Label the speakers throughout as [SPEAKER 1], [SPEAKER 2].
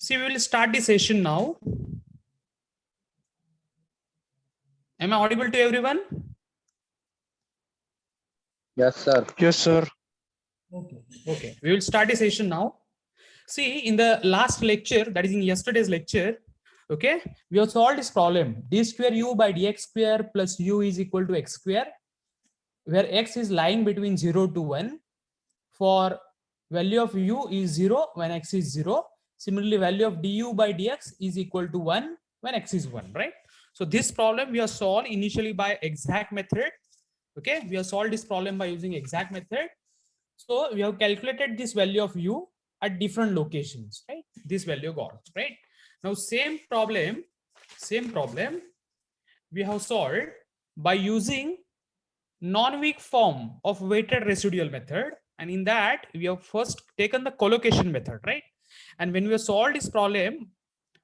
[SPEAKER 1] See, we will start the session now. Am I audible to everyone?
[SPEAKER 2] Yes, sir.
[SPEAKER 3] Yes, sir.
[SPEAKER 1] Okay. We will start the session now. See, in the last lecture, that is in yesterday's lecture, okay, we have solved this problem. D square u by dx square plus u is equal to x square, where x is lying between 0 to 1. For value of u is 0 when x is 0. Similarly, value of du by dx is equal to 1 when x is 1, right? So this problem we have solved initially by exact method. Okay, we have solved this problem by using exact method. So we have calculated this value of u at different locations, right? This value got, right? Now same problem we have solved by using non-weak form of weighted residual method, and in that we have first taken the collocation method, right? And when we have solved this problem,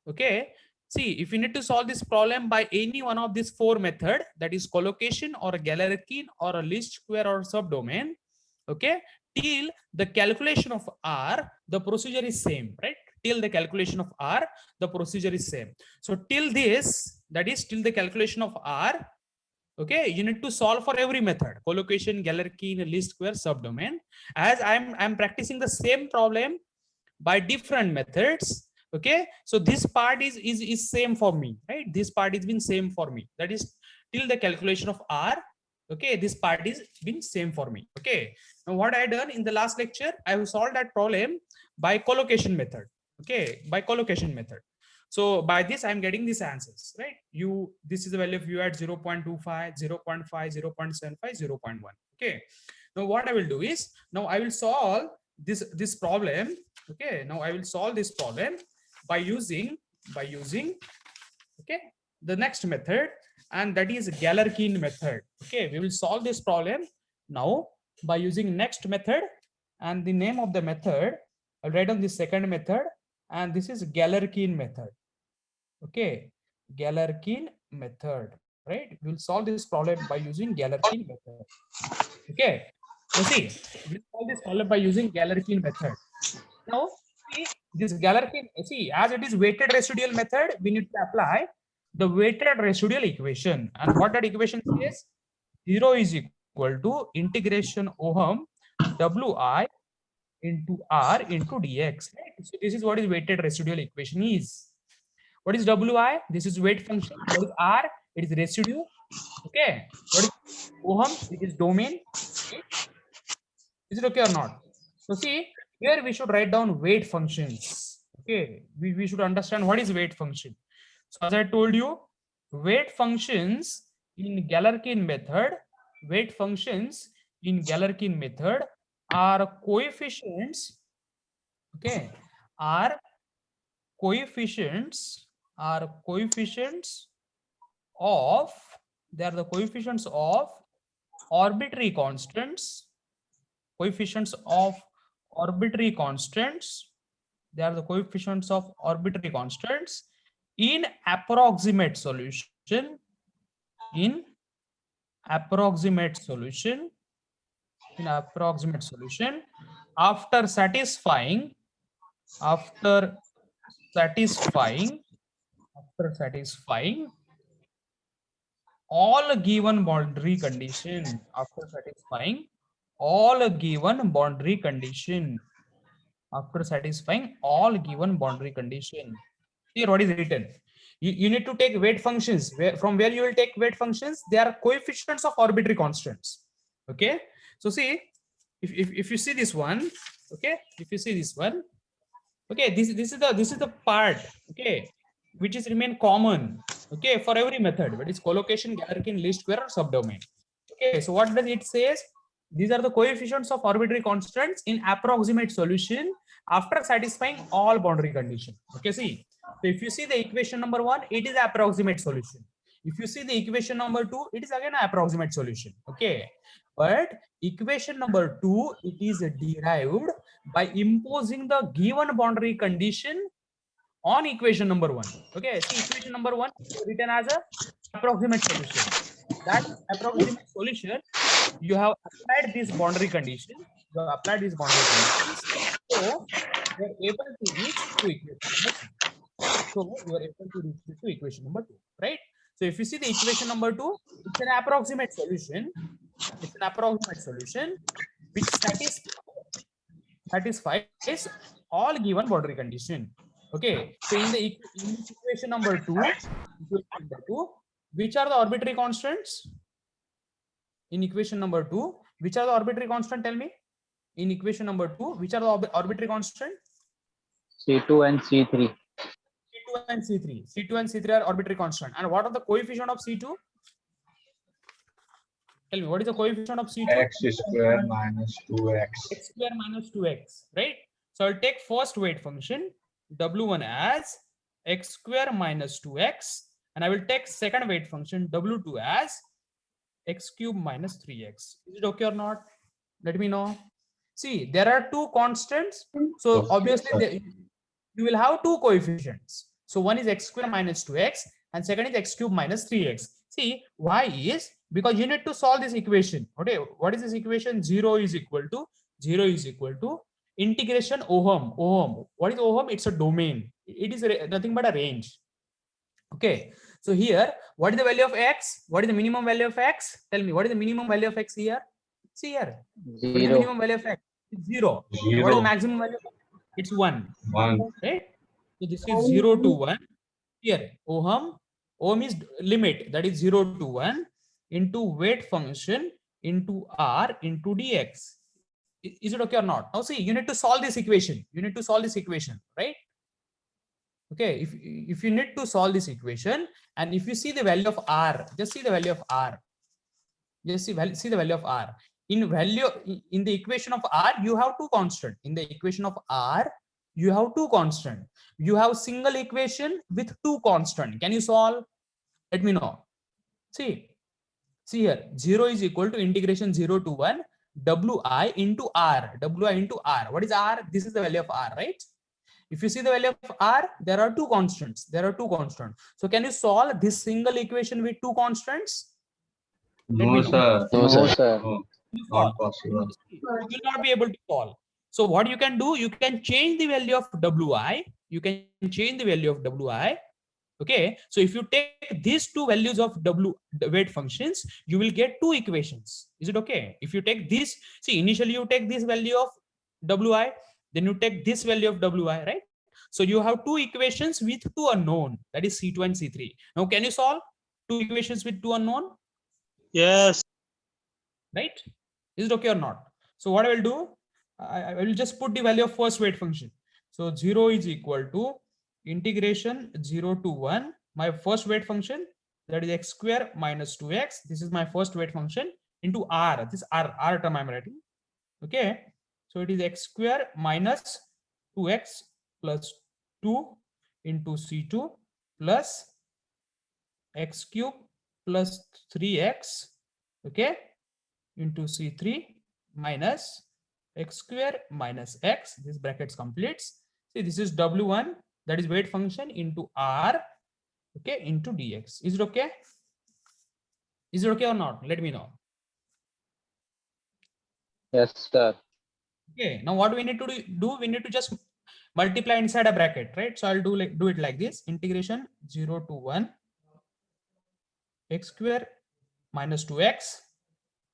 [SPEAKER 1] okay, see, if we need to solve this problem by any one of these four method, that is collocation or a Galerkin or a least square or subdomain, okay, till the calculation of R, the procedure is same, right? Till the calculation of R, the procedure is same. So till this, that is till the calculation of R, okay, you need to solve for every method: collocation, Galerkin, least square, subdomain. As I'm practicing the same problem by different methods, okay, so this part is same for me, right? This part is been same for me, that is till the calculation of R, okay, this part is been same for me. Okay, now what I done in the last lecture, I have solved that problem by collocation method. Okay, by collocation method. So by this I'm getting these answers, right? You, this is the value of u at 0.25, 0.5, 0.75, 0.1. Okay, now what I will do is, now I will solve this problem. Okay, now I will solve this problem by using okay, the next method, and that is Galerkin method. Okay, we will solve this problem now by using next method, and the name of the method I'll write on the second method, and this is Galerkin method. Okay, Galerkin method, right? We'll solve this problem by using Galerkin method. Okay, now see, we'll solve this problem by using Galerkin method. Now, see, this Galerkin, see, as it is weighted residual method, we need to apply the weighted residual equation. And what that equation says, 0 is equal to integration ohm Wi into R into dx. Right? So this is what is weighted residual equation is. What is Wi? This is weight function. What is R? It is residue. Okay. What is ohm? It is domain. Okay. Is it okay or not? So see, here we should write down weight functions. Okay, we should understand what is weight function. So as I told you, weight functions in Galerkin method, are coefficients, okay, are coefficients of, they are the coefficients of arbitrary constants, coefficients of arbitrary constants. They are the coefficients of arbitrary constants in approximate solution, after satisfying all given boundary condition, all given boundary condition. Here what is written, you need to take weight functions. From where you will take weight functions? They are coefficients of arbitrary constants. Okay, so see, if you see this one, okay, if you see this one, okay, this is the part, okay, which is remain common, okay, for every method, but it's collocation, Galerkin, least square, or subdomain. Okay, so what does it says? These are the coefficients of arbitrary constants in approximate solution after satisfying all boundary condition. Okay, see, so if you see the equation number 1, it is approximate solution. If you see the equation number 2, it is again approximate solution. Okay, but equation number 2, it is derived by imposing the given boundary condition on equation number 1. Okay, see, equation number 1 is written as a approximate solution. That approximate solution, you have applied this boundary condition. So you are able to reach to equation number 2. So you are able to reach to equation number 2, right? So if you see the equation number 2, it's an approximate solution. It's an approximate solution which satisfies all given boundary condition. Okay. So in the in this equation number 2, which are the arbitrary constants? In equation number 2, which are the arbitrary constant? Tell me. In equation number 2, which are the arbitrary constant?
[SPEAKER 2] C2 and C3.
[SPEAKER 1] C2 and C3. C2 and C3 are arbitrary constant. And what are the coefficient of C2? Tell me, what is the coefficient of C2?
[SPEAKER 3] X square minus 2x.
[SPEAKER 1] X square minus 2x, right? So I'll take first weight function W1 as x square minus 2x, and I will take second weight function W2 as x cube minus 3x. Is it okay or not? Let me know. See, there are two constants. So obviously you will have two coefficients. So one is x square minus 2x and second is x cube minus 3x. See, why is because you need to solve this equation. Okay, what is this equation? 0 is equal to integration ohm. What is ohm? It's a domain. It is nothing but a range. Okay, so here, what is the value of x? What is the minimum value of x? Tell me, what is the minimum value of x here? See here. What is the
[SPEAKER 2] 0.
[SPEAKER 1] minimum value of x? It's 0. What is the maximum value of x? It's 1.
[SPEAKER 3] 1.
[SPEAKER 1] Right? So this is 0 to 1. Here, ohm is limit, that is 0 to 1 into weight function into r into dx. Is it okay or not? Now see, you need to solve this equation. Right? Okay, if you need to solve this equation, and if you see the value of r, just see the value of r. Just see the value of r. In the equation of r, you have two constant. In the equation of r, you have two constant. You have single equation with two constant. Can you solve? Let me know. See here, 0 is equal to integration 0 to 1 wi into r. What is r? This is the value of r, right? If you see the value of r, there are two constants. So can you solve this single equation with two constants?
[SPEAKER 3] No, sir.
[SPEAKER 2] No, sir.
[SPEAKER 3] No, not possible.
[SPEAKER 1] You will not be able to solve. So what you can do, you can change the value of wi. Okay, so if you take these two values of w weight functions, you will get two equations. Is it okay? If you take this, see, initially you take this value of wi, then you take this value of wi, right? So you have two equations with two unknown, that is C2 and C3. Now can you solve two equations with two unknown?
[SPEAKER 4] Yes.
[SPEAKER 1] Right? Is it okay or not? So what I will do, I will just put the value of first weight function. So 0 is equal to integration 0 to 1, my first weight function, that is x square minus 2x. This is my first weight function into r. This r term I'm writing. Okay, so it is x square minus 2x plus 2 into C2 plus x cube plus 3x, okay, into C3 minus x square minus x. This brackets completes. See, this is W1, that is weight function into r, okay, into dx. Is it okay? Is it okay or not? Let me know.
[SPEAKER 2] Yes, sir.
[SPEAKER 1] Okay, now what we need to do, we need to just multiply inside a bracket, right? So I'll do it like this: integration 0 to 1 x square minus 2x,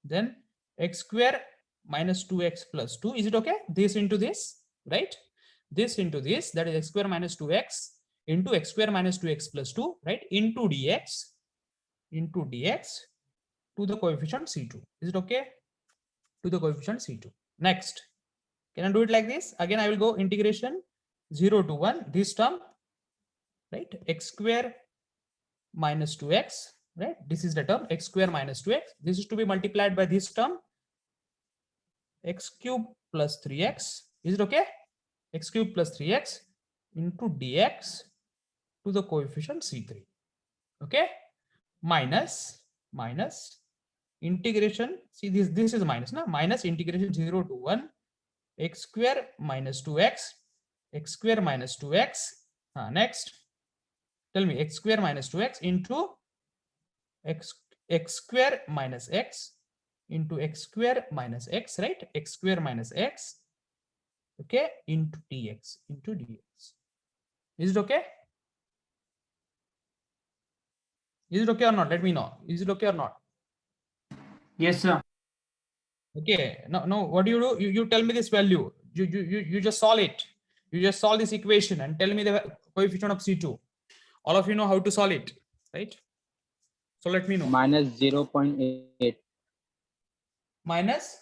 [SPEAKER 1] then x square minus 2x plus 2. Is it okay? This into this, right? This into this, that is x square minus 2x into x square minus 2x plus 2, right? Into dx to the coefficient C2. Is it okay? To the coefficient C2. Next, can I do it like this? Again, I will go integration 0 to 1, this term, right? X square minus 2x, right? This is the term x square minus 2x. This is to be multiplied by this term x cube plus 3x. Is it okay? X cube plus 3x into dx to the coefficient C3. Okay, minus integration. See, this is minus, now minus integration 0 to 1 x square minus 2x, x square minus 2x. Next, tell me, x square minus 2x into x square minus x into x square minus x, right? X square minus x okay, into dx, into dx. Is it okay? Is it okay or not? Let me know. Is it okay or not?
[SPEAKER 4] Yes, sir.
[SPEAKER 1] Okay. No. What do? You tell me this value. You just solve it. You just solve this equation and tell me the coefficient of C2. All of you know how to solve it, right? So let me know.
[SPEAKER 2] Minus 0.8.
[SPEAKER 1] Minus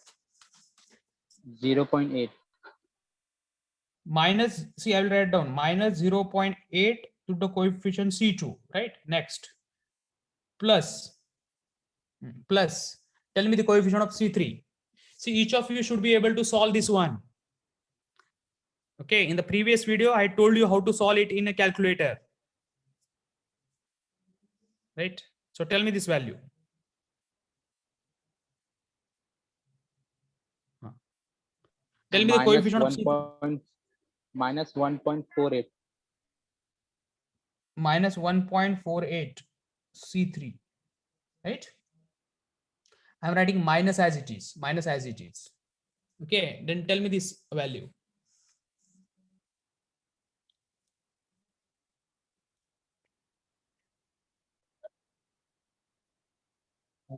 [SPEAKER 2] 0.8.
[SPEAKER 1] minus. See, I will write down minus 0.8 to the coefficient C2, right? Next. Plus. Plus. Tell me the coefficient of C3. See, each of you should be able to solve this one. Okay, in the previous video, I told you how to solve it in a calculator. Right? So tell me this value. Tell me the coefficient of C3.
[SPEAKER 2] Minus 1.48.
[SPEAKER 1] Minus 1.48 C3. Right? I'm writing minus as it is. Minus as it is. Okay, then tell me this value.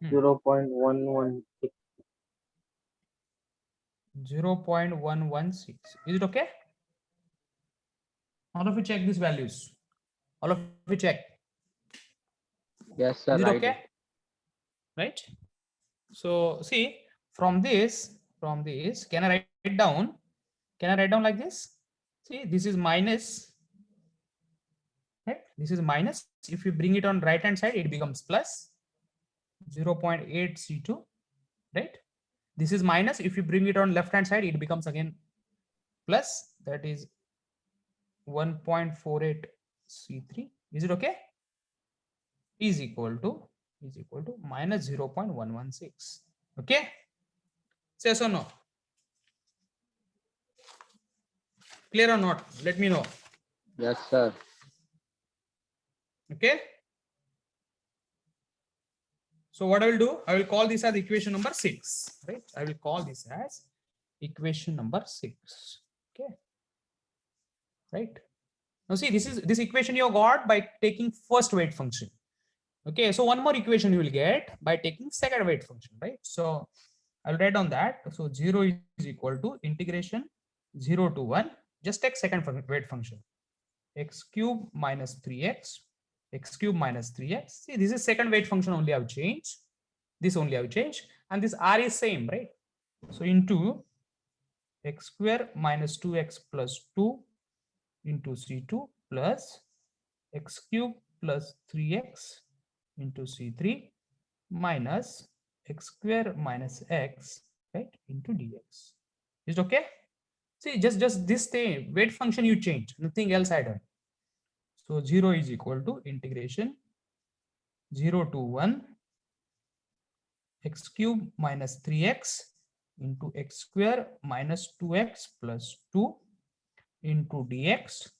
[SPEAKER 1] Hmm.
[SPEAKER 4] 0.116.
[SPEAKER 1] 0.116. Is it okay? All of you check these values. All of you check.
[SPEAKER 2] Yes, sir.
[SPEAKER 1] Is it
[SPEAKER 2] Right.
[SPEAKER 1] okay? Right? So see, from this, can I write it down? Can I write down like this? See, this is minus. Right? This is minus. If you bring it on right hand side, it becomes plus 0.8 C2. Right? This is minus. If you bring it on left hand side, it becomes again plus. That is 1.48 C3. Is it okay? Is equal to minus 0.116. Okay? Yes or no? Clear or not? Let me know.
[SPEAKER 2] Yes, sir.
[SPEAKER 1] Okay. So what I will do, I will call this as equation number 6. Right? I will call this as equation number 6. Okay. Right. Now see, this equation you got by taking first weight function. Okay. So one more equation you will get by taking second weight function. Right. So I'll write down that. So 0 is equal to integration 0 to 1. Just take second weight function. X cube minus 3x. X cube minus 3x. See, this is second weight function only I've changed. This only I've changed. And this R is same, right? So into x square minus 2x plus 2 into C2 plus x cube plus 3x into C3 minus x square minus x, right, into dx. Is it okay? See, just this thing, weight function you change, nothing else I done. So 0 is equal to integration 0 to 1 x cube minus 3x into x square minus 2x plus 2 into dx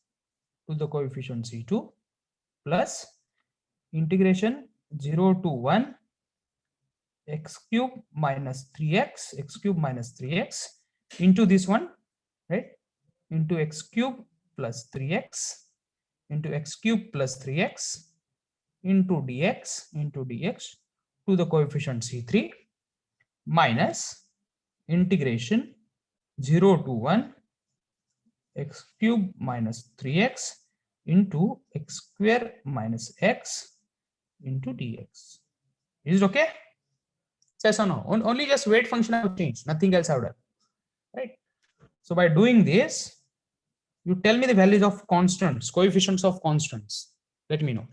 [SPEAKER 1] to the coefficient C2 plus integration 0 to 1 x cube minus 3x into this one, right, into x cube plus 3x into x cube plus 3x into dx to the coefficient C3 minus integration 0 to 1 x cube minus 3x into x square minus x into dx. Is it okay? Yes or no? Only just weight function have changed, nothing else have done. Right? So by doing this, you tell me the values of constants, coefficients of constants. Let me know.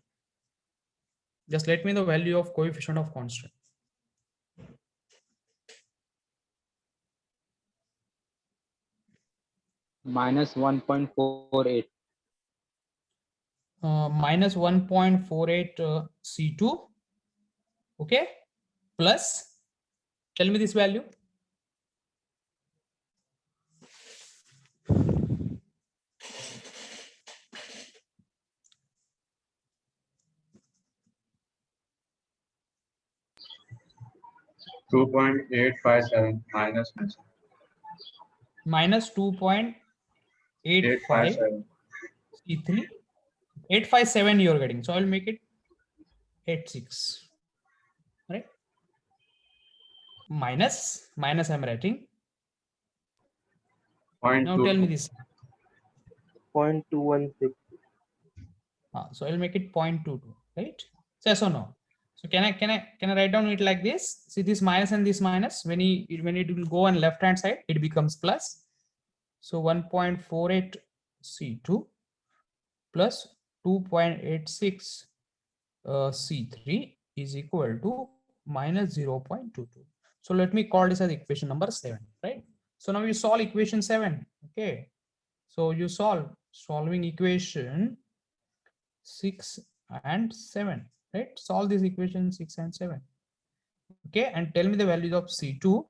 [SPEAKER 1] Just let me know the value of coefficient of constant.
[SPEAKER 2] Minus 1.48.
[SPEAKER 1] Minus 1.48 C2. Okay. Plus, tell me this value.
[SPEAKER 3] $2.857 minus.
[SPEAKER 1] minus 2.85
[SPEAKER 3] 857.
[SPEAKER 1] C3. 857 you're getting. So I'll make it 86. Right? Minus I'm writing.
[SPEAKER 3] Point
[SPEAKER 1] Now tell me
[SPEAKER 3] two.
[SPEAKER 1] this.
[SPEAKER 4] 0.216.
[SPEAKER 1] So I'll make it 0.22, right? Yes or no? So can I write down it like this? See this minus and this minus. When it will go on left hand side, it becomes plus. So 1.48 C2 plus 2.86 C3 is equal to minus 0.22. So let me call this as equation number 7, right? So now you solve equation 7. Okay. So you solving equation 6 and 7, right? Solve this equation 6 and 7. Okay, and tell me the values of C2,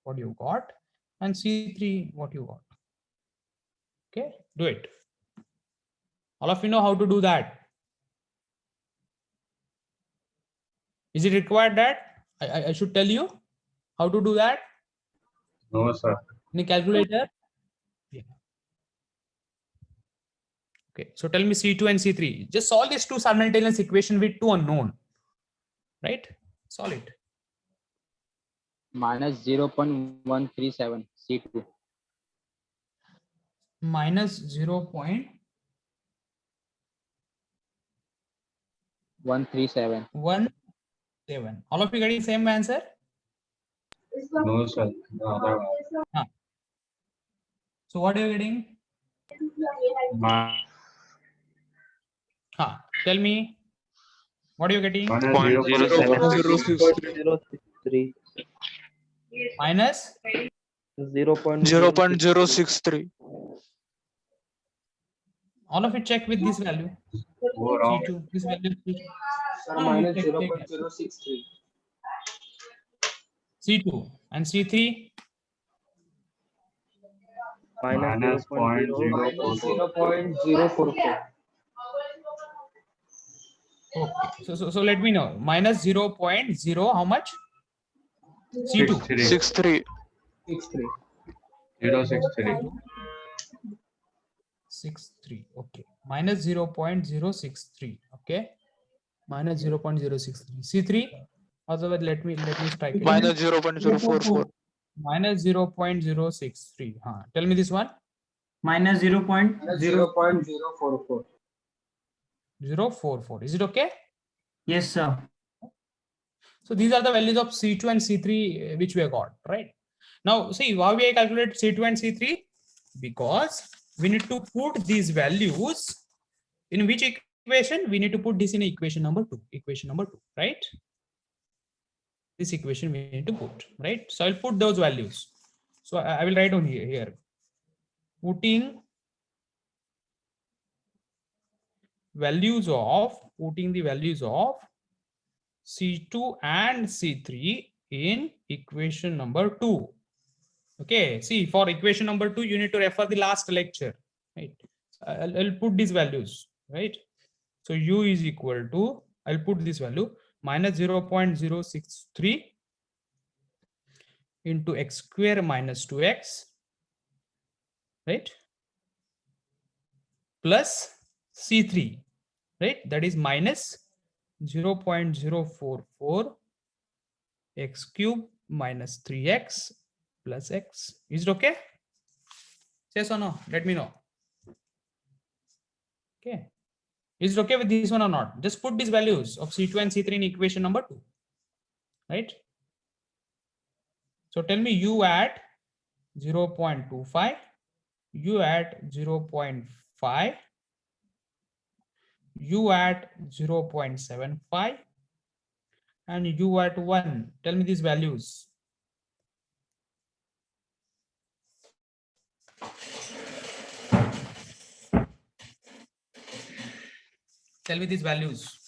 [SPEAKER 1] what you got, and C3, what you got. Okay, do it. All of you know how to do that. Is it required that I should tell you how to do that?
[SPEAKER 3] No, sir.
[SPEAKER 1] In a calculator? Yeah. Okay, so tell me C2 and C3. Just solve these two simultaneous equation with two unknown, right? Solve it.
[SPEAKER 2] minus 0.137 C2.
[SPEAKER 1] Minus 0.137.
[SPEAKER 2] 137.
[SPEAKER 1] All of you getting same answer?
[SPEAKER 3] No, sir. The other one.
[SPEAKER 1] So what are you getting? Tell me. What are you getting?
[SPEAKER 3] Minus
[SPEAKER 4] 0.063.
[SPEAKER 1] Minus
[SPEAKER 4] 0.063.
[SPEAKER 1] all of it check with this value.
[SPEAKER 3] Go wrong.
[SPEAKER 1] C2. This value is C2.
[SPEAKER 5] Sir,
[SPEAKER 1] No,
[SPEAKER 5] minus
[SPEAKER 1] take- take it.
[SPEAKER 5] 0.063.
[SPEAKER 1] C2 and C3.
[SPEAKER 3] Minus
[SPEAKER 5] 0.044.
[SPEAKER 1] Okay. So let me know. Minus 0.0 how much? C2.
[SPEAKER 4] 63.
[SPEAKER 5] 63.
[SPEAKER 3] 063.
[SPEAKER 1] 63. Okay. Minus 0.063. Okay. Minus 0.063. C3. Otherwise, let me strike it.
[SPEAKER 4] Minus 0.044.
[SPEAKER 1] Minus 0.063. Tell me this one.
[SPEAKER 4] Minus 0.0.
[SPEAKER 5] Minus 0.044.
[SPEAKER 1] 0.44. Is it okay?
[SPEAKER 4] Yes, sir.
[SPEAKER 1] So these are the values of C2 and C3 which we have got, right? Now see why we calculate C2 and C3? Because we need to put these values in which equation? We need to put this in equation number 2. Equation number 2, right? This equation we need to put, right? So I'll put those values. So I will write on here. Putting the values of C2 and C3 in equation number 2. Okay, see for equation number 2, you need to refer the last lecture, right? I'll put these values, right? So U is equal to, I'll put this value minus 0.063 into x square minus 2x, right? Plus C3, right? That is minus 0.044 x cube minus 3x plus x. Is it okay? Yes or no? Let me know. Okay. Is it okay with this one or not? Just put these values of C2 and C3 in equation number 2. Right? So tell me U at 0.25, U at 0.5, U at 0.75, and U at 1. Tell me these values. Tell me these values.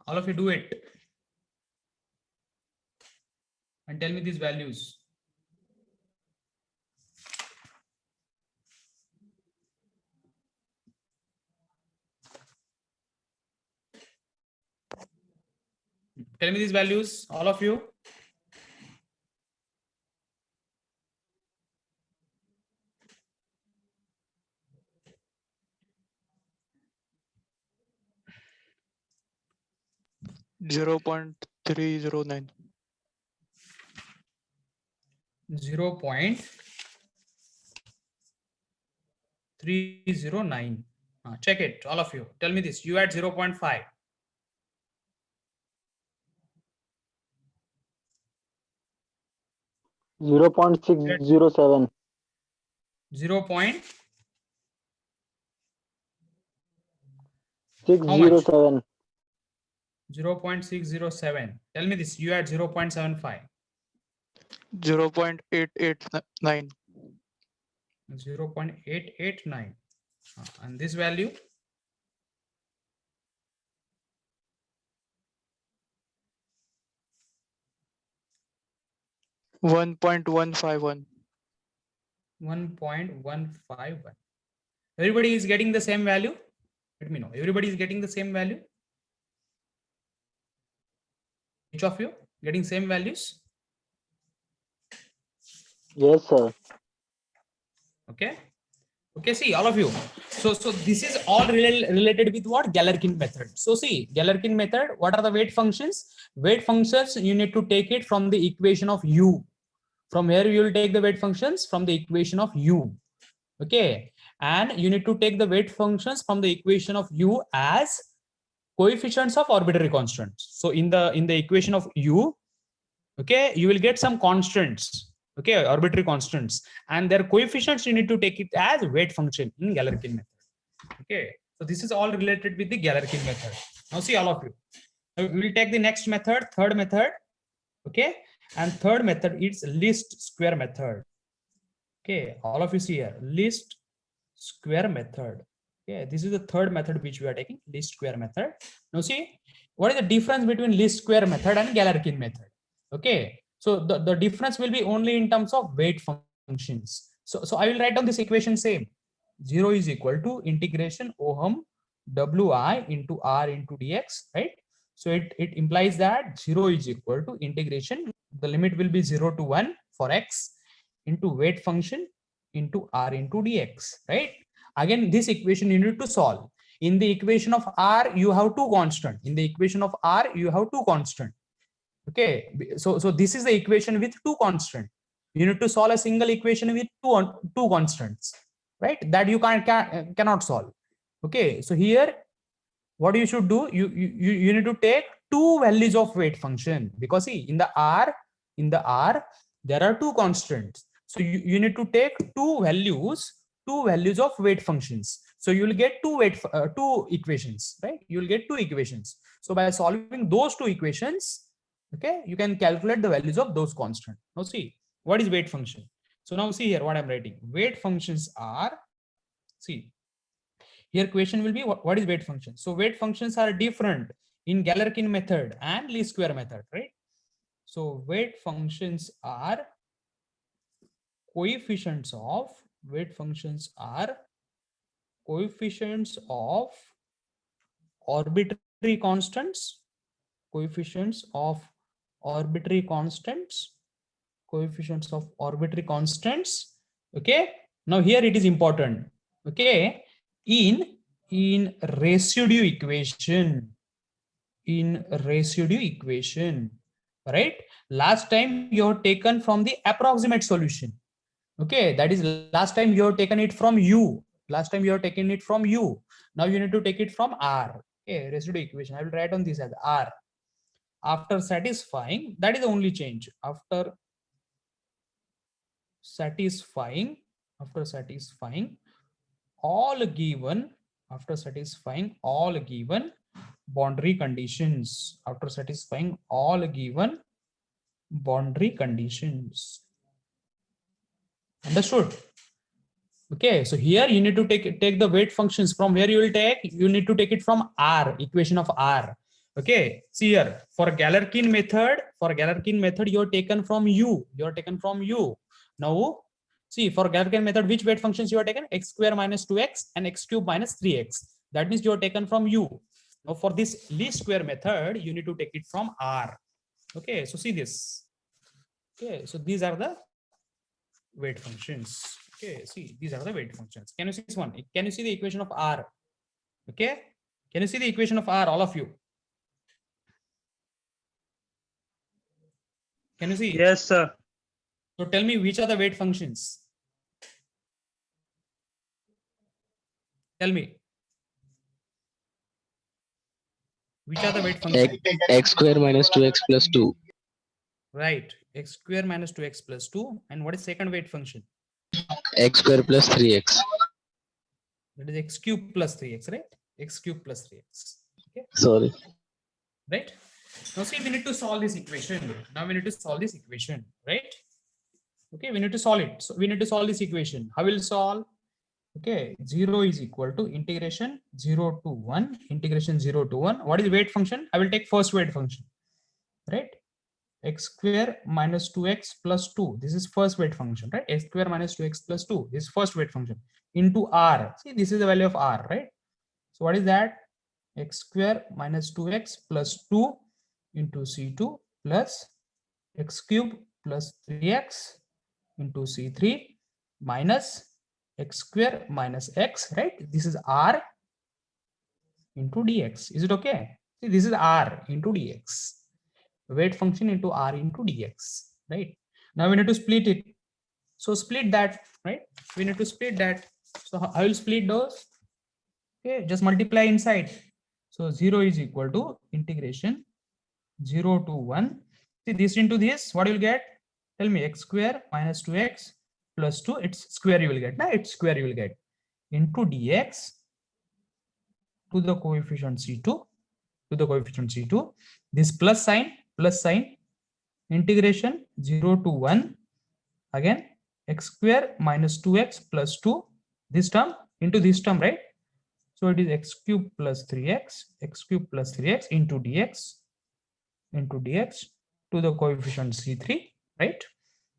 [SPEAKER 1] All of you do it. And tell me these values. Tell me these values, all of you.
[SPEAKER 4] Zero point 309.
[SPEAKER 1] 0.309. Check it, all of you. Tell me this. You at 0.5.
[SPEAKER 6] 0.607.
[SPEAKER 1] 0. How much?
[SPEAKER 6] 607.
[SPEAKER 1] 0.607. Tell me this. You at 0.75.
[SPEAKER 4] 0.889.
[SPEAKER 1] 0.889. And this value?
[SPEAKER 4] 1.151.
[SPEAKER 1] 1.151. Everybody is getting the same value? Let me know. Everybody is getting the same value? Each of you getting same values?
[SPEAKER 6] Yes, sir.
[SPEAKER 1] Okay. Okay, see, all of you. So this is all related with what? Galerkin method. So see, Galerkin method, what are the weight functions? Weight functions, you need to take it from the equation of u. From here, you will take the weight functions from the equation of u. Okay. And you need to take the weight functions from the equation of u as coefficients of arbitrary constants. So in the equation of u, okay, you will get some constants, okay, arbitrary constants, and their coefficients you need to take it as weight function in Galerkin method. Okay, so this is all related with the Galerkin method. Now see, all of you, we will take the next method, third method. Okay, and third method is least square method. Okay, all of you see here, least square method. Okay, this is the third method which we are taking, least square method. Now see, what is the difference between least square method and Galerkin method? Okay, so the difference will be only in terms of weight functions. So I will write down this equation same. 0 is equal to integration Ohm Wi into R into dx, right? So it implies that 0 is equal to integration, the limit will be 0 to 1 for x into weight function into R into dx, right? Again, this equation you need to solve. In the equation of R, you have two constant. In the equation of R, you have two constant. Okay, so this is the equation with two constant. You need to solve a single equation with two constants, right? That you cannot solve. Okay, so here what you should do, you need to take two values of weight function, because see, in the R there are two constants. So you need to take two values of weight functions. So you will get two equations, right? You will get two equations. So by solving those two equations, okay, you can calculate the values of those constant. Now see, what is weight function? So now see here what I'm writing. Weight functions are, see, here question will be what is weight function? So weight functions are different in Galerkin method and least square method, right? So weight functions are coefficients of arbitrary constants, coefficients of arbitrary constants. Okay, now here it is important. Okay, in residue equation, right? Last time you have taken from the approximate solution. Okay, that is last time you have taken it from u. Now you need to take it from R. Okay, residue equation. I will write on this as R. After satisfying, that is the only change. After satisfying all given boundary conditions. Understood? Okay, so here you need to take the weight functions. From where you need to take it from R, equation of R. Okay, see here, for Galerkin method you're taken from u. Now see, for Galerkin method, which weight functions you are taken? X square minus 2x and x cube minus 3x. That means you are taken from u. Now for this least square method, you need to take it from R. Okay, so see this. Okay, so these are the weight functions. Okay, see, these are the weight functions. Can you see this one? Can you see the equation of R? Okay, can you see the equation of R, all of you? Can you see?
[SPEAKER 7] Yes, sir.
[SPEAKER 1] So tell me which are the weight functions? Tell me. Which are the weight functions?
[SPEAKER 8] X square minus 2x plus 2.
[SPEAKER 1] Right, x square minus 2x plus 2. And what is second weight function?
[SPEAKER 8] X square plus 3x.
[SPEAKER 1] That is x cube plus 3x, right? X cube plus 3x. Okay,
[SPEAKER 8] Sorry.
[SPEAKER 1] right? Now see, we need to solve this equation. Now we need to solve this equation, right? Okay, we need to solve it. So we need to solve this equation. How will solve? Okay, 0 is equal to integration 0 to 1, integration 0 to 1. What is weight function? I will take first weight function, right? X square minus 2x plus 2. This is first weight function, right? X square minus 2x plus 2. This is first weight function into R. See, this is the value of R, right? So what is that? X square minus 2x plus 2 into C2 plus x cube plus 3x into C3 minus x square minus x, right? This is R into dx. Is it okay? See, this is R into dx. Weight function into R into dx, right? Now we need to split it. So split that, right? We need to split that. So I will split those. Okay, just multiply inside. So 0 is equal to integration 0 to 1. See, this into this, what you will get? Tell me, x square minus 2x plus 2, it's square you will get. Now it's square you will get into dx to the coefficient C2, to the coefficient C2. This plus sign, integration 0 to 1. Again, x square minus 2x plus 2, this term into this term, right? So it is x cube plus 3x into dx to the coefficient C3, right?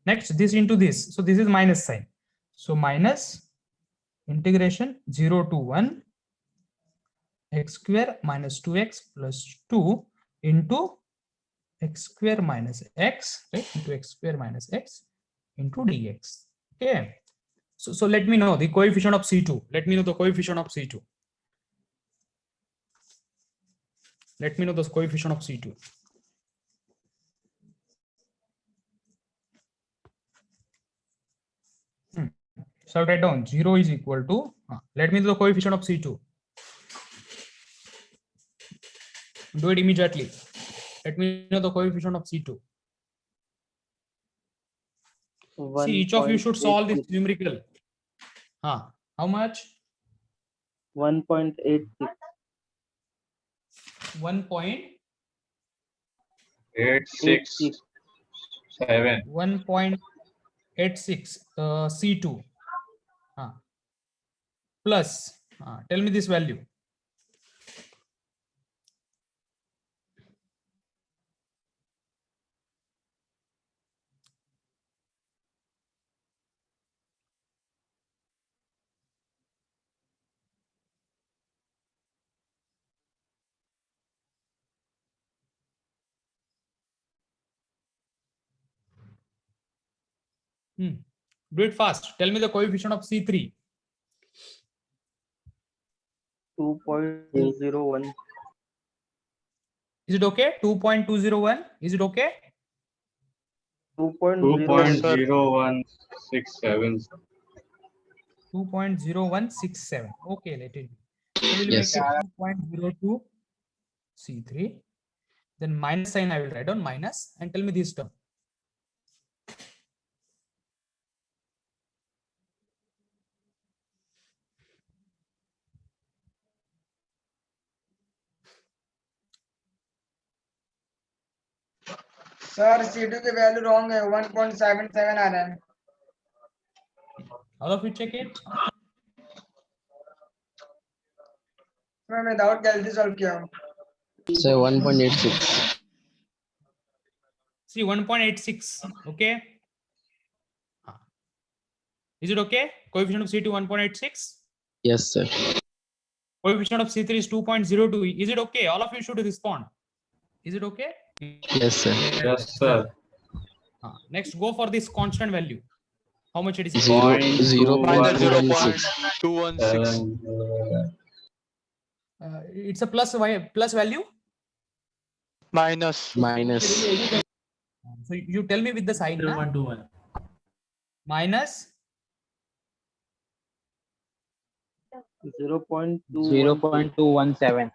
[SPEAKER 1] Next, this into this. So this is minus sign. So minus integration 0 to 1 x square minus 2x plus 2 into x square minus x, right? Into x square minus x into dx. Okay. So let me know the coefficient of C2. Let me know the coefficient of C2. Let me know the coefficient of C2. So I'll write down 0 is equal to, let me know the coefficient of C2. Do it immediately. Let me know the coefficient of C2. See, each of you should solve this numerical. How much?
[SPEAKER 6] 1.86.
[SPEAKER 3] 867.
[SPEAKER 1] 1.86 C2 plus, tell me this value. Do it fast. Tell me the coefficient of C3.
[SPEAKER 6] 2.01.
[SPEAKER 1] Is it okay? 2.201. Is it okay?
[SPEAKER 3] 2.0167.
[SPEAKER 1] 2.0167. Okay, let it be. So we'll
[SPEAKER 8] Yes,
[SPEAKER 1] make it 2.02 C3. Then minus sign I will write down minus and tell me this term.
[SPEAKER 5] Sir C2 की value wrong है 1.77 आ रहा है
[SPEAKER 1] All of you check it.
[SPEAKER 5] मैं without calculator solve किया हूं
[SPEAKER 8] so 1.86.
[SPEAKER 1] See 1.86. Okay. Is it okay? Coefficient of C2 1.86.
[SPEAKER 8] Yes, sir.
[SPEAKER 1] Coefficient of C3 is 2.02. Is it okay? All of you should respond. Is it okay?
[SPEAKER 8] Yes, sir.
[SPEAKER 3] Yes, sir.
[SPEAKER 1] Next, go for this constant value. How much it is?
[SPEAKER 8] Zero,
[SPEAKER 3] Point
[SPEAKER 8] zero
[SPEAKER 3] two
[SPEAKER 8] point
[SPEAKER 4] Minus
[SPEAKER 3] one
[SPEAKER 8] two one six.
[SPEAKER 4] 0.216.
[SPEAKER 1] It's a plus value.
[SPEAKER 4] Minus.
[SPEAKER 8] Minus
[SPEAKER 1] So you tell me with the sign. Na? Minus
[SPEAKER 2] 0.217.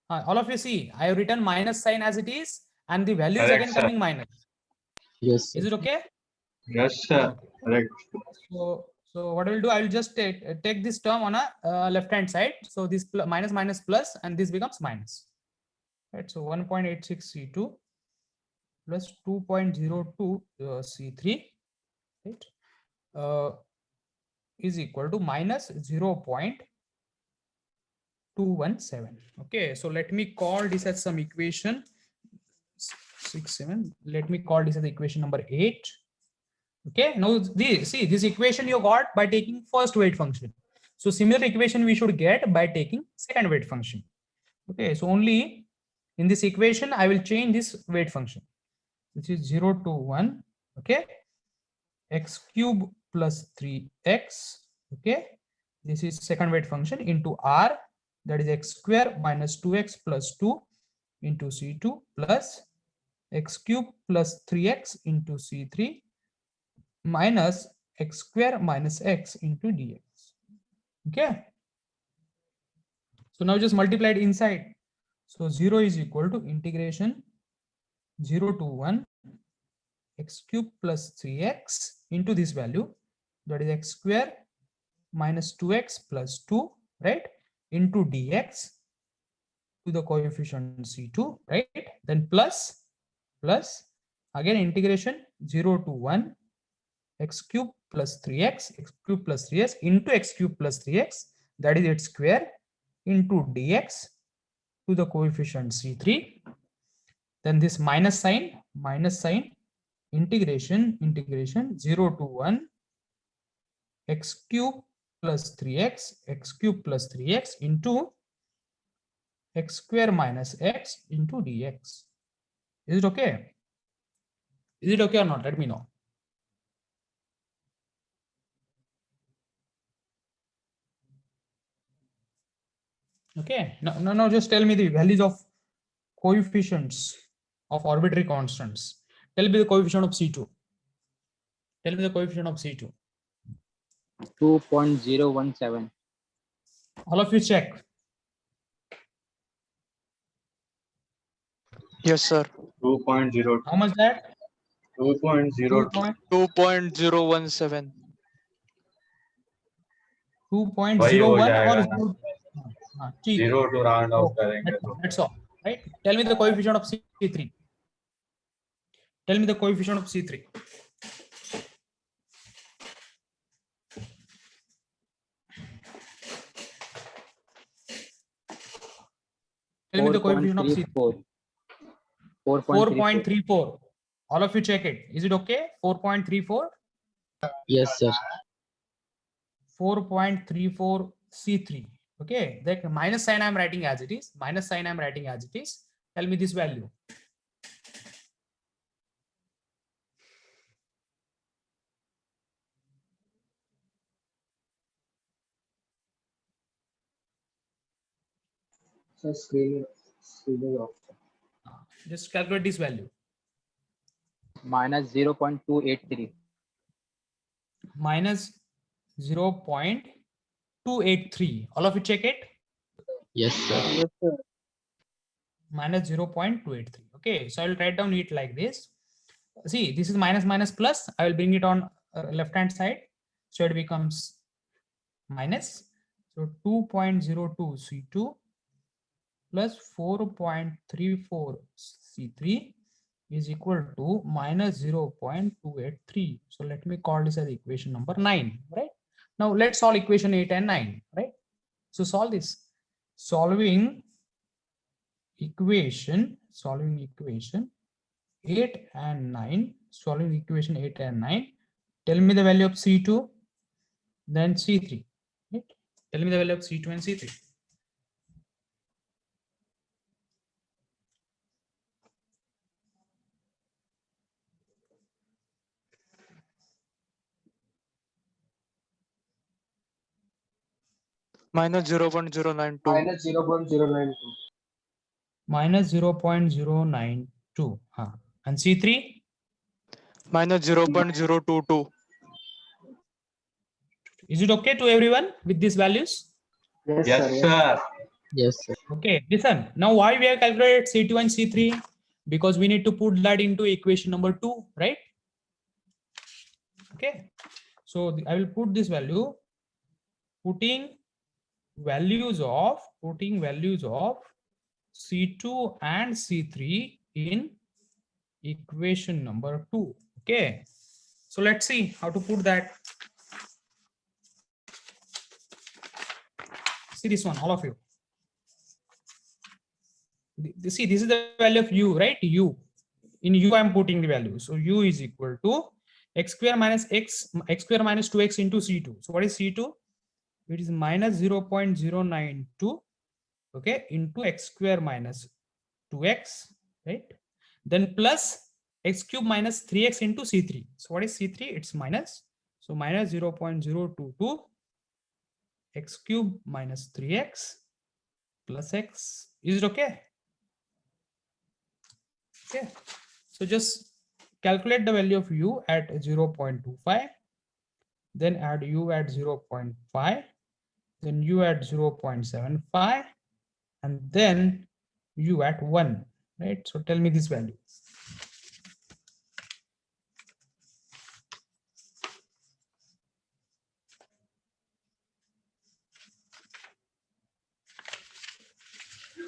[SPEAKER 1] all of you see, I have written minus sign as it is, and the value is
[SPEAKER 3] Correct,
[SPEAKER 1] again
[SPEAKER 3] sir.
[SPEAKER 1] coming minus.
[SPEAKER 8] Yes, sir.
[SPEAKER 1] Is it okay?
[SPEAKER 3] Yes, sir. Correct.
[SPEAKER 1] So what I will do, I will just take this term on a left hand side. So this minus minus plus, and this becomes minus. Right. So 1.86 C2 plus 2.02 C3, right, is equal to minus 0.217. Okay. So let me call this as some equation 6, 7. Let me call this as equation number 8. Okay, now see this equation you got by taking first weight function. So similar equation we should get by taking second weight function. Okay, so only in this equation I will change this weight function, which is 0 to 1. Okay, x cube plus 3x. Okay, this is second weight function into r, that is x square minus 2x plus 2 into C2 plus x cube plus 3x into C3 minus x square minus x into dx. Okay. So now just multiply it inside. So 0 is equal to integration 0 to 1 x cube plus 3x into this value, that is x square minus 2x plus 2, right, into dx to the coefficient C2, right, then plus again integration 0 to 1 x cube plus 3x into x cube plus 3x, that is its square, into dx to the coefficient C3. Then this minus sign, integration 0 to 1 x cube plus 3x into x square minus x into dx. Is it okay? Is it okay or not? Let me know. Okay, now just tell me the values of coefficients of arbitrary constants. Tell me the coefficient of C2. Tell me the coefficient of C2.
[SPEAKER 2] 2.017.
[SPEAKER 1] All of you check.
[SPEAKER 4] Yes, sir.
[SPEAKER 3] 2.0.
[SPEAKER 1] How much that?
[SPEAKER 3] 2.02.
[SPEAKER 4] 2.017.
[SPEAKER 1] 2.01
[SPEAKER 3] वही हो
[SPEAKER 1] or
[SPEAKER 3] जाएगा ना।
[SPEAKER 1] 0? ठीक है।
[SPEAKER 3] 0 to round off
[SPEAKER 1] Okay,
[SPEAKER 3] करेंगे तो
[SPEAKER 1] that's all, right? Tell me the coefficient of C3. Tell me the coefficient of C3. Tell me the coefficient of C3. 4.34. All of you check it. Is it okay? 4.34.
[SPEAKER 8] yes, sir.
[SPEAKER 1] 4.34 C3. Okay, the minus sign I'm writing as it is. Tell me this value. Just calculate this value.
[SPEAKER 2] Minus 0.283.
[SPEAKER 1] Minus 0.283. All of you check it.
[SPEAKER 8] Yes, sir.
[SPEAKER 1] Minus 0.283. Okay, so I will write down it like this. See, this is minus minus plus. I will bring it on left hand side, so it becomes minus. So 2.02 C2 plus 4.34 C3 is equal to minus 0.283. So let me call this as equation number 9, right? Now let's solve equation 8 and 9, right? So solve this. Solving equation 8 and 9. Solving equation 8 and 9. Tell me the value of C2, then C3. Right? Tell me the value of C2 and C3.
[SPEAKER 4] Minus 0.092.
[SPEAKER 5] Minus 0.092.
[SPEAKER 1] Minus 0.092. And C3?
[SPEAKER 4] Minus 0.022.
[SPEAKER 1] Is it okay to everyone with these values?
[SPEAKER 6] Yes,
[SPEAKER 3] Yes,
[SPEAKER 6] sir.
[SPEAKER 3] sir.
[SPEAKER 8] Yes, sir.
[SPEAKER 1] Okay, listen. Now why we have calculated C2 and C3? Because we need to put that into equation number 2, right? Okay. So I will put this value, putting values of C2 and C3 in equation number 2. Okay. So let's see how to put that. See this one, all of you. See, this is the value of u, right? U. In u, I'm putting the value. So u is equal to x square minus x square minus 2x into C2. So what is C2? It is minus 0.092, okay, into x square minus 2x, right? Then plus x cube minus 3x into C3. So what is C3? It's minus. So minus 0.022 x cube minus 3x plus x. Is it okay? Okay. So just calculate the value of u at 0.25. Then add u at 0.5. Then u at 0.75. And then u at 1. Right? So tell me this value.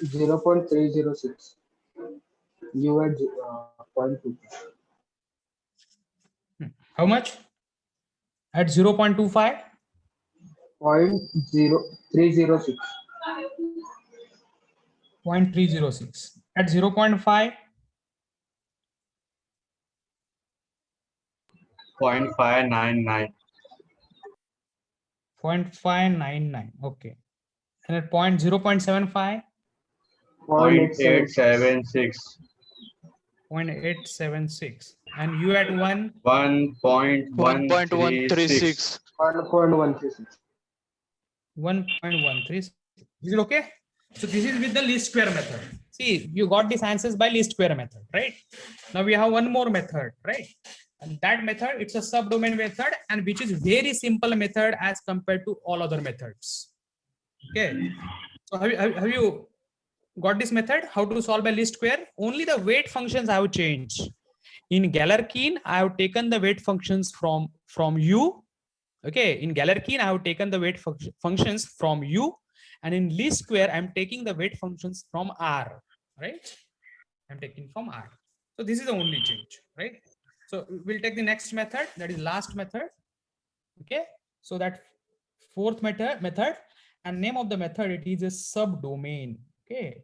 [SPEAKER 5] Zero 0.306. You at 0.2.
[SPEAKER 1] How much? At 0.25?
[SPEAKER 5] 0.0306.
[SPEAKER 1] 0.306. At 0.5?
[SPEAKER 3] 0.599.
[SPEAKER 1] 0.599. Okay. And at 0.75?
[SPEAKER 3] 0.876.
[SPEAKER 1] 0.876. And you at 1?
[SPEAKER 3] 1.136.
[SPEAKER 4] 1.136.
[SPEAKER 1] 1.136. Is it okay? So this is with the least square method. See, you got these answers by least square method, right? Now we have one more method, right? And that method, it's a subdomain method, and which is very simple method as compared to all other methods. Okay. So have you got this method? How to solve by least square? Only the weight functions I have changed. In Galerkin, I have taken the weight functions from U. Okay, in Galerkin, I have taken the weight functions from U, and in least square, I'm taking the weight functions from R, right? I'm taking from R. So this is the only change, right? So we'll take the next method, that is last method. Okay, so that fourth method, and name of the method, it is a subdomain. Okay,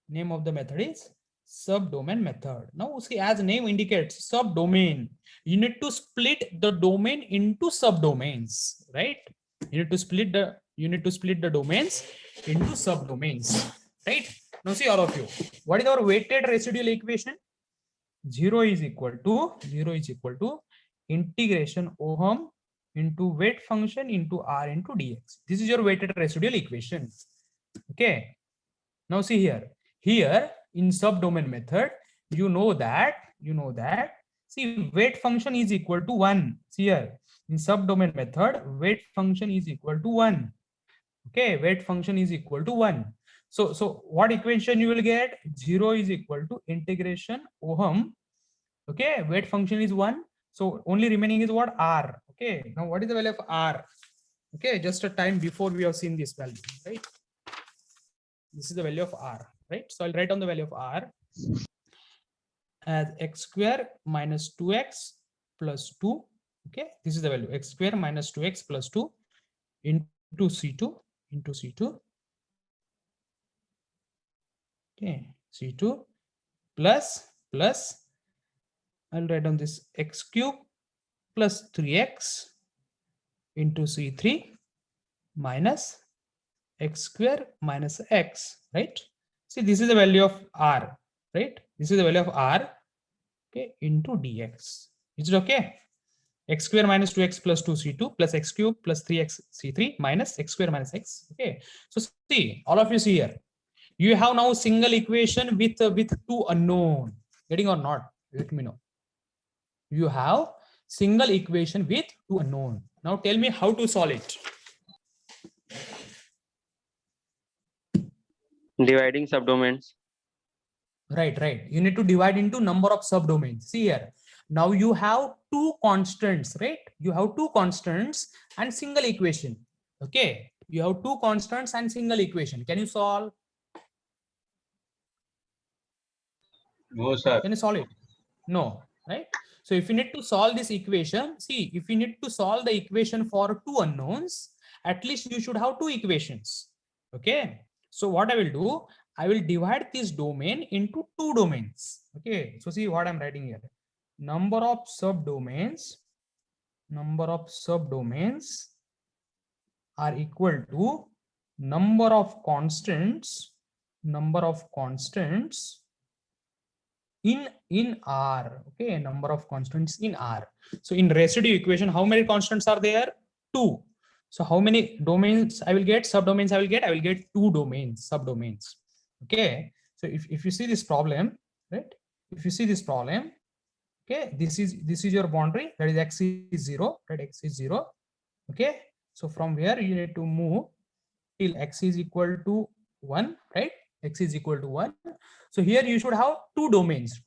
[SPEAKER 1] name of the method is subdomain method. Now see, as name indicates, subdomain, you need to split the domain into subdomains, right? You need to split the domains into subdomains, right? Now see, all of you, what is our weighted residual equation? 0 is equal to integration Ohm into weight function into R into dx. This is your weighted residual equation. Okay. Now see here in subdomain method, you know that see, weight function is equal to 1. See here in subdomain method, weight function is equal to 1. Okay, weight function is equal to 1. So what equation you will get? 0 is equal to integration Ohm. Okay, weight function is 1. So only remaining is what? R. Okay, now what is the value of R? Okay, just a time before we have seen this value, right? This is the value of R, right? So I'll write down the value of R as x square minus 2x plus 2. Okay, this is the value, x square minus 2x plus 2 into C2 into C2. Okay, C2 plus I'll write down this x cube plus 3x into C3 minus x square minus x, right? See, this is the value of r, right? This is the value of r, okay, into dx. Is it okay? X square minus 2x plus 2c2 plus x cube plus 3x c3 minus x square minus x. Okay. So see, all of you see here. You have now single equation with two unknown. Getting or not? Let me know. You have single equation with two unknown. Now tell me how to solve it.
[SPEAKER 7] Dividing subdomains.
[SPEAKER 1] Right. You need to divide into number of subdomains. See here. Now you have two constants, right? You have two constants and single equation. Okay. You have two constants and single equation. Can you solve?
[SPEAKER 3] No, sir.
[SPEAKER 1] Can you solve it? No, right? So if you need to solve this equation, see, if you need to solve the equation for two unknowns, at least you should have two equations. Okay. So what I will do, I will divide this domain into two domains. Okay. So see what I'm writing here. Number of subdomains are equal to number of constants in R. Okay, number of constants in R. So in residue equation, how many constants are there? 2. So how many domains I will get? Subdomains I will get 2 domains, subdomains. Okay. So if you see this problem, right? If you see this problem, okay, this is your boundary, that is x is 0, right? X is 0. Okay. So from where you need to move till x is equal to 1, right? X is equal to 1. So here you should have two domains.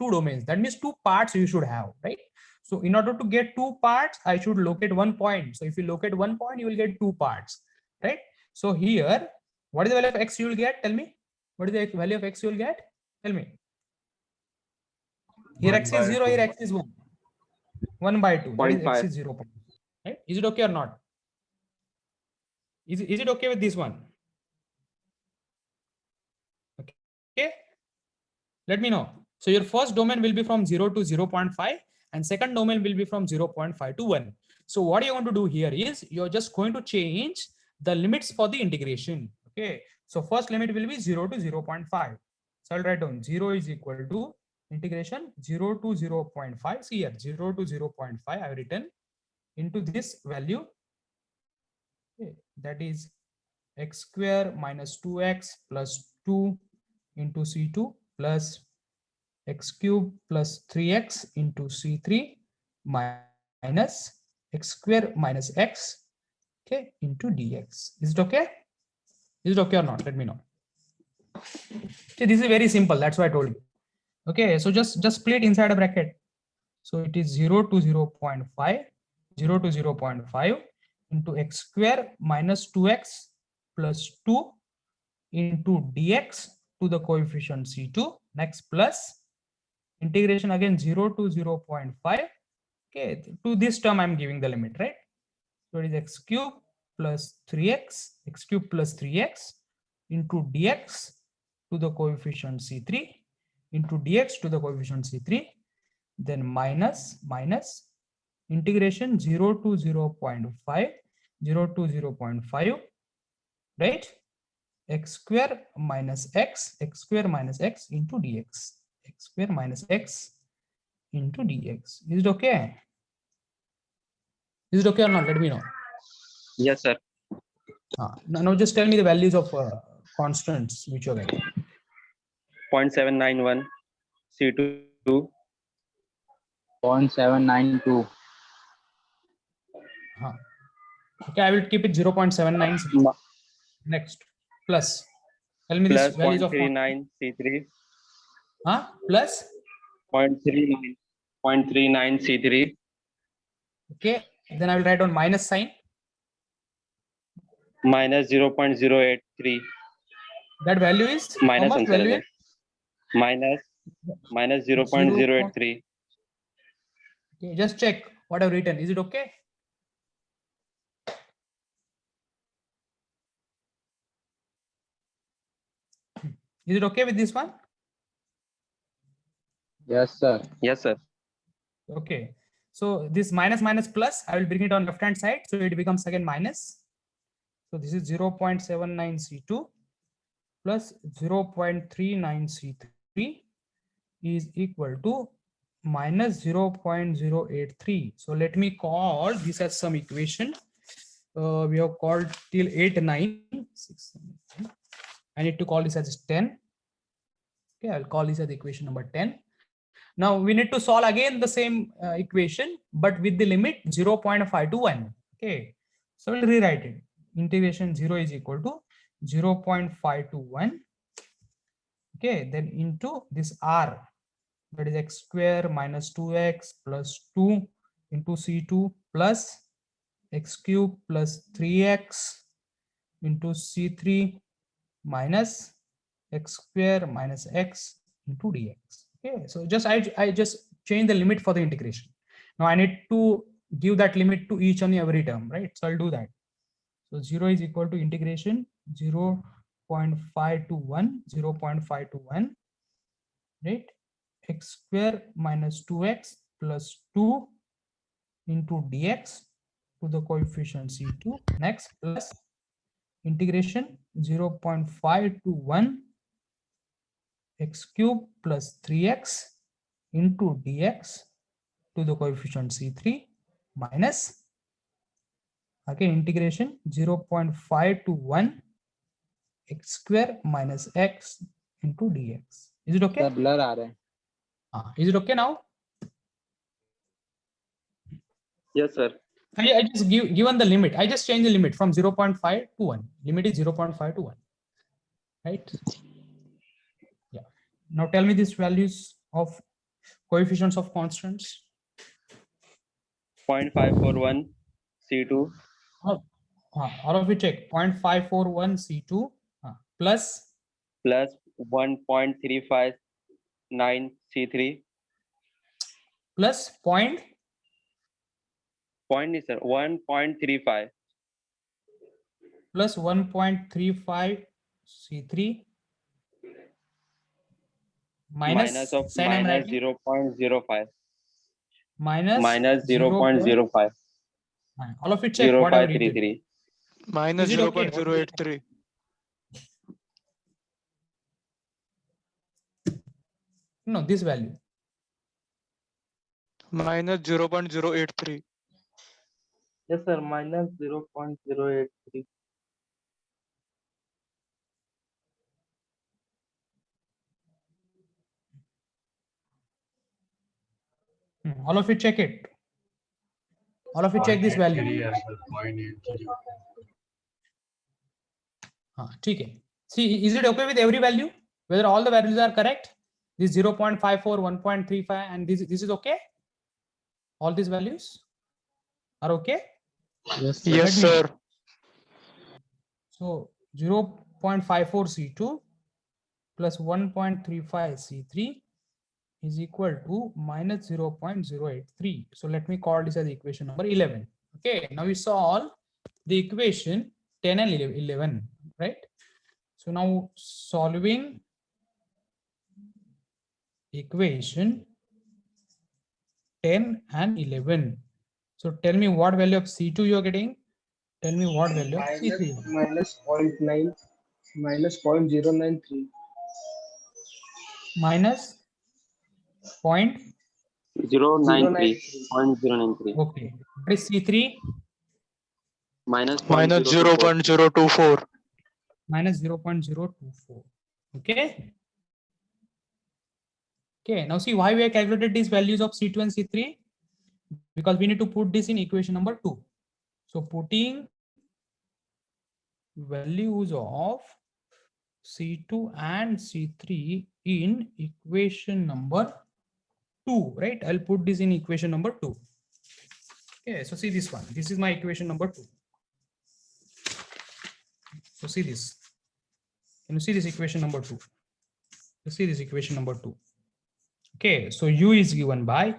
[SPEAKER 1] That means two parts you should have, right? So in order to get two parts, I should locate one point. So if you locate one point, you will get two parts, right? So here, what is the value of x you will get? Tell me. What is the value of x you will get? Tell me. Here x is 0, here x is 1. 1 by 2. That is x is 0. Right? Is it okay or not? Is it okay with this one? Okay, let me know. So your first domain will be from 0 to 0.5 and second domain will be from 0.5 to 1. So what you're going to do here is you're just going to change the limits for the integration. Okay, so first limit will be 0 to 0.5. So I'll write down 0 is equal to integration 0 to 0.5. See here, 0 to 0.5 I've written into this value. Okay, that is x square minus 2x plus 2 into C2 plus x cube plus 3x into C3 minus x square minus x, okay, into dx. Is it okay? Is it okay or not? Let me know. Okay, this is very simple. That's why I told you. Okay, so just split inside a bracket. So it is 0 to 0.5, 0 to 0.5 into x square minus 2x plus 2 into dx to the coefficient C2. Next plus integration again 0 to 0.5. Okay, to this term I'm giving the limit, right? So it is x cube plus 3x, x cube plus 3x into dx to the coefficient C3 into dx to the coefficient C3, then minus integration 0 to 0.5, 0 to 0.5, right? X square minus x into dx, x square minus x into dx. Is it okay? Is it okay or not? Let me know.
[SPEAKER 7] Yes, sir.
[SPEAKER 1] Now just tell me the values of constants which you are getting.
[SPEAKER 7] 0.791 C2.
[SPEAKER 2] 0.792.
[SPEAKER 1] Okay, I will keep it 0.79. Next, plus. Tell me
[SPEAKER 7] Plus
[SPEAKER 1] this values of
[SPEAKER 7] 0.39 C3.
[SPEAKER 1] Plus
[SPEAKER 7] 0.39 C3.
[SPEAKER 1] Okay, then I will write on minus sign.
[SPEAKER 7] Minus 0.083.
[SPEAKER 1] That value is
[SPEAKER 7] Minus
[SPEAKER 1] how much value?
[SPEAKER 7] minus 0.083.
[SPEAKER 1] Okay, just check what I've written. Is it okay? Is it okay with this one?
[SPEAKER 2] Yes, sir.
[SPEAKER 7] Yes, sir.
[SPEAKER 1] Okay. So this minus plus, I will bring it on left hand side. So it becomes again minus. So this is 0.79 C2 plus 0.39 C3 is equal to minus 0.083. So let me call this as some equation. We have called till 8, 9, 6, 7, 8. I need to call this as 10. Okay, I'll call this as equation number 10. Now we need to solve again the same equation, but with the limit 0.5 to 1. Okay, so we'll rewrite it. Integration 0 is equal to 0.5 to 1. Okay, then into this r, that is x square minus 2x plus 2 into C2 plus x cube plus 3x into C3 minus x square minus x into dx. Okay, so just I just change the limit for the integration. Now I need to give that limit to each and every term, right? So I'll do that. So 0 is equal to integration 0.5 to 1, 0.5 to 1, right? X square minus 2x plus 2 into dx to the coefficient C2. Next, plus integration 0.5 to 1 x cube plus 3x into dx to the coefficient C3 minus again integration 0.5 to 1 x square minus x into dx. Is it okay?
[SPEAKER 2] Sir blur आ रहा है.
[SPEAKER 1] Is it okay now?
[SPEAKER 7] Yes, sir.
[SPEAKER 1] I just given the limit. I just change the limit from 0.5 to 1. Limit is 0.5 to 1. Right? Yeah. Now tell me these values of coefficients of constants.
[SPEAKER 7] 0.541 C2
[SPEAKER 1] All of you check. 0.541 C2 plus
[SPEAKER 7] plus 1.359 C3
[SPEAKER 1] plus point
[SPEAKER 7] is sir 1.35
[SPEAKER 1] plus 1.35 C3
[SPEAKER 7] minus of
[SPEAKER 1] sign I'm
[SPEAKER 7] minus
[SPEAKER 1] writing.
[SPEAKER 7] 0.05
[SPEAKER 1] minus
[SPEAKER 7] minus
[SPEAKER 1] 0.05.
[SPEAKER 7] 0.05
[SPEAKER 1] All of you check whatever it is.
[SPEAKER 7] 0533
[SPEAKER 4] minus
[SPEAKER 1] Is it okay?
[SPEAKER 4] 0.083.
[SPEAKER 1] No, this value.
[SPEAKER 4] Minus 0.083.
[SPEAKER 9] Yes, sir. Minus 0.083.
[SPEAKER 1] All of you check it. All of you check this value. Okay. See, is it okay with every value? Whether all the values are correct? This 0.54, 1.35, and this is okay? All these values are okay?
[SPEAKER 8] Yes, sir.
[SPEAKER 4] Yes,
[SPEAKER 1] Let me-
[SPEAKER 4] sir.
[SPEAKER 1] So 0.54 C2 plus 1.35 C3 is equal to minus 0.083. So let me call this as equation number 11. Okay, now we solve the equation 10 and 11, right? So now solving equation 10 and 11. So tell me what value of C2 you are getting. Tell me what value of C3.
[SPEAKER 5] minus 0.9 minus 0.093.
[SPEAKER 1] Minus point.
[SPEAKER 7] 0.093
[SPEAKER 1] Okay. What is C3?
[SPEAKER 7] minus
[SPEAKER 4] Minus
[SPEAKER 7] 0.024
[SPEAKER 4] 0.024.
[SPEAKER 1] Minus 0.024. Okay. Okay. Now see why we have calculated these values of C2 and C3, because we need to put this in equation number 2. So putting values of C2 and C3 in equation number 2, right? I'll put this in equation number 2. Okay, so see this one. This is my equation number 2. So see this. Can you see this equation number 2? You see this equation number 2. Okay, so u is given by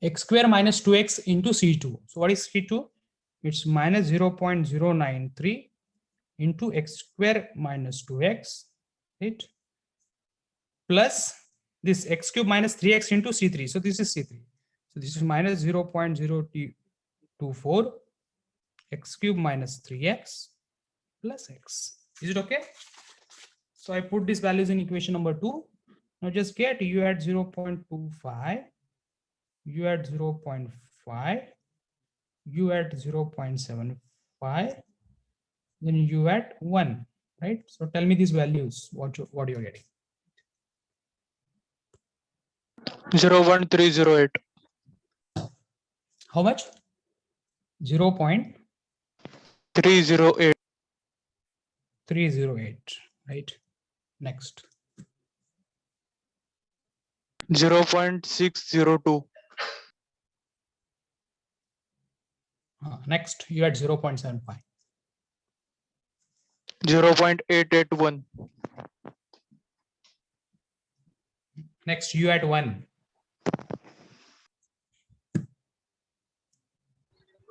[SPEAKER 1] x square minus 2x into C2. So what is C2? It's minus 0.093 into x square minus 2x, right? Plus this x cube minus 3x into C3. So this is C3. So this is minus 0.024 x cube minus 3x plus x. Is it okay? So I put these values in equation number 2. Now just get u at 0.25, u at 0.5, u at 0.75, then u at 1, right? So tell me these values, what you're getting.
[SPEAKER 4] 0.308.
[SPEAKER 1] How much? 0.308,
[SPEAKER 4] 308.
[SPEAKER 1] right? Next.
[SPEAKER 4] 0.602.
[SPEAKER 1] Next, you at 0.75.
[SPEAKER 4] 0.881.
[SPEAKER 1] Next, you at 1.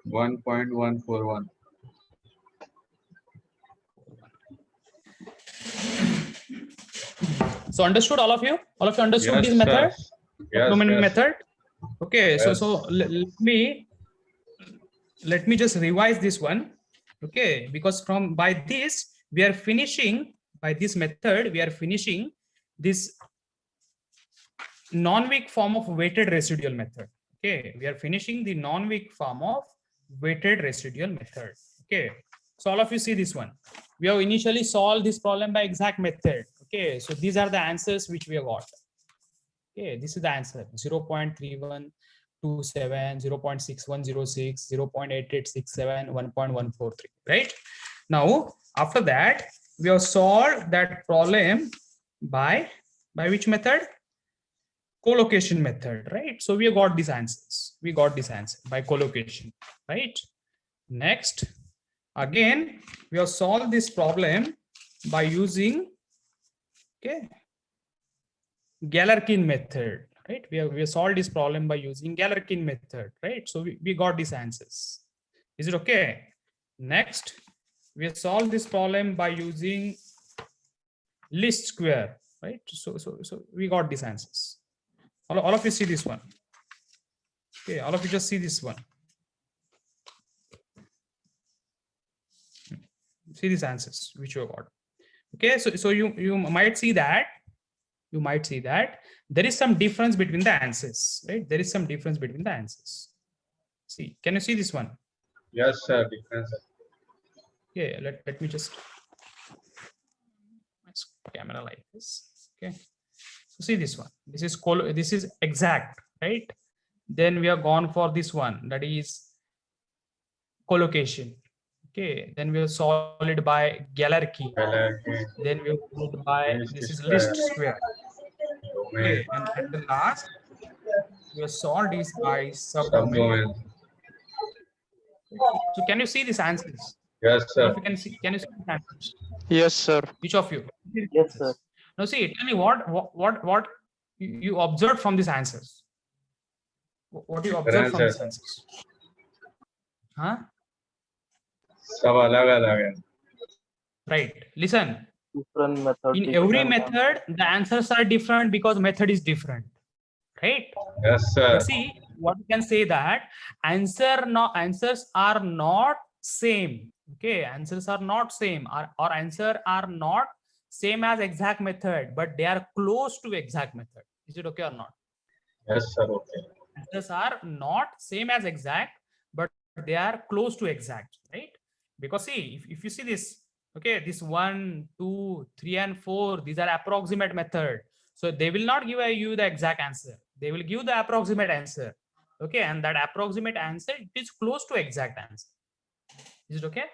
[SPEAKER 3] 1.141.
[SPEAKER 1] So understood, all of you? All of you understood
[SPEAKER 3] Yes,
[SPEAKER 1] this method?
[SPEAKER 3] sir. Yes,
[SPEAKER 1] Dominant
[SPEAKER 3] yes.
[SPEAKER 1] method. Okay,
[SPEAKER 3] Yes.
[SPEAKER 1] so let me just revise this one. Okay, because by this we are finishing, by this method we are finishing this non-weak form of weighted residual method. Okay, we are finishing the non-weak form of weighted residual method. Okay, so all of you see this one. We have initially solved this problem by exact method. Okay, so these are the answers which we have got. Okay, this is the answer: 0.3127, 0.6106, 0.8867, 1.143. Right now, after that, we have solved that problem by which method? Collocation method, right? So we have got these answers. We got this answer by collocation, right? Next, again, we have solved this problem by using, okay, Galerkin method, right? We have solved this problem by using Galerkin method, right? So we got these answers. Is it okay? Next, we have solved this problem by using least square, right? So we got these answers. All of you see this one. Okay, all of you just see this one. See these answers which you got. Okay, so you might see that there is some difference between the answers, right? There is some difference between the answers. See, can you see this one?
[SPEAKER 3] Yes, sir. Difference.
[SPEAKER 1] Okay, let me just camera like this. Okay, so see this one. This is exact, right? Then we have gone for this one, that is collocation. Okay, then we have solved it by Galerkin. Then we have solved by this is least square. Okay, and at the last we have solved this by subdomain. So can you see these answers?
[SPEAKER 3] Yes, sir.
[SPEAKER 1] If you can see these answers?
[SPEAKER 4] Yes, sir.
[SPEAKER 1] Each of you.
[SPEAKER 6] Yes, sir.
[SPEAKER 1] Now see, tell me what you observed from these answers. What you observed from these answers? Huh?
[SPEAKER 3] सब अलग अलग है.
[SPEAKER 1] Right. Listen.
[SPEAKER 9] Different method.
[SPEAKER 1] In every method, the answers are different because method is different. Right?
[SPEAKER 3] Yes, sir.
[SPEAKER 1] But see, what you can say that answers are not same. Okay, answers are not same, or answer are not same as exact method, but they are close to exact method. Is it okay or not?
[SPEAKER 3] Yes, sir. Okay.
[SPEAKER 1] Answers are not same as exact, but they are close to exact, right? Because see, if you see this, okay, this 1, 2, 3, and 4, these are approximate method. So they will not give you the exact answer. They will give the approximate answer. Okay, and that approximate answer, it is close to exact answer. Is it okay?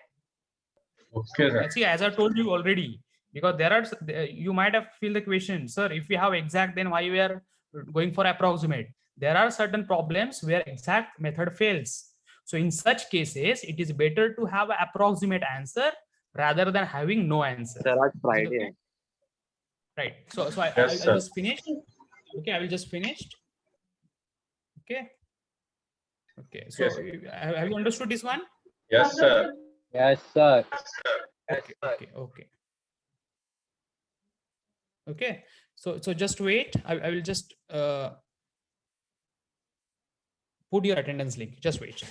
[SPEAKER 3] Okay, sir.
[SPEAKER 1] See, as I told you already, because you might have feel the question, sir, if we have exact, then why we are going for approximate? There are certain problems where exact method fails. So in such cases, it is better to have an approximate answer rather than having no answer.
[SPEAKER 7] There are Friday.
[SPEAKER 1] Okay? Right. So I
[SPEAKER 3] Yes,
[SPEAKER 1] will just finish. Okay, I will just finish. Okay. Okay. So
[SPEAKER 3] Yes.
[SPEAKER 1] have you understood this one?
[SPEAKER 3] Yes, sir.
[SPEAKER 2] Yes, sir.
[SPEAKER 1] Okay. Okay. So just wait. I will just put your attendance link. Just wait.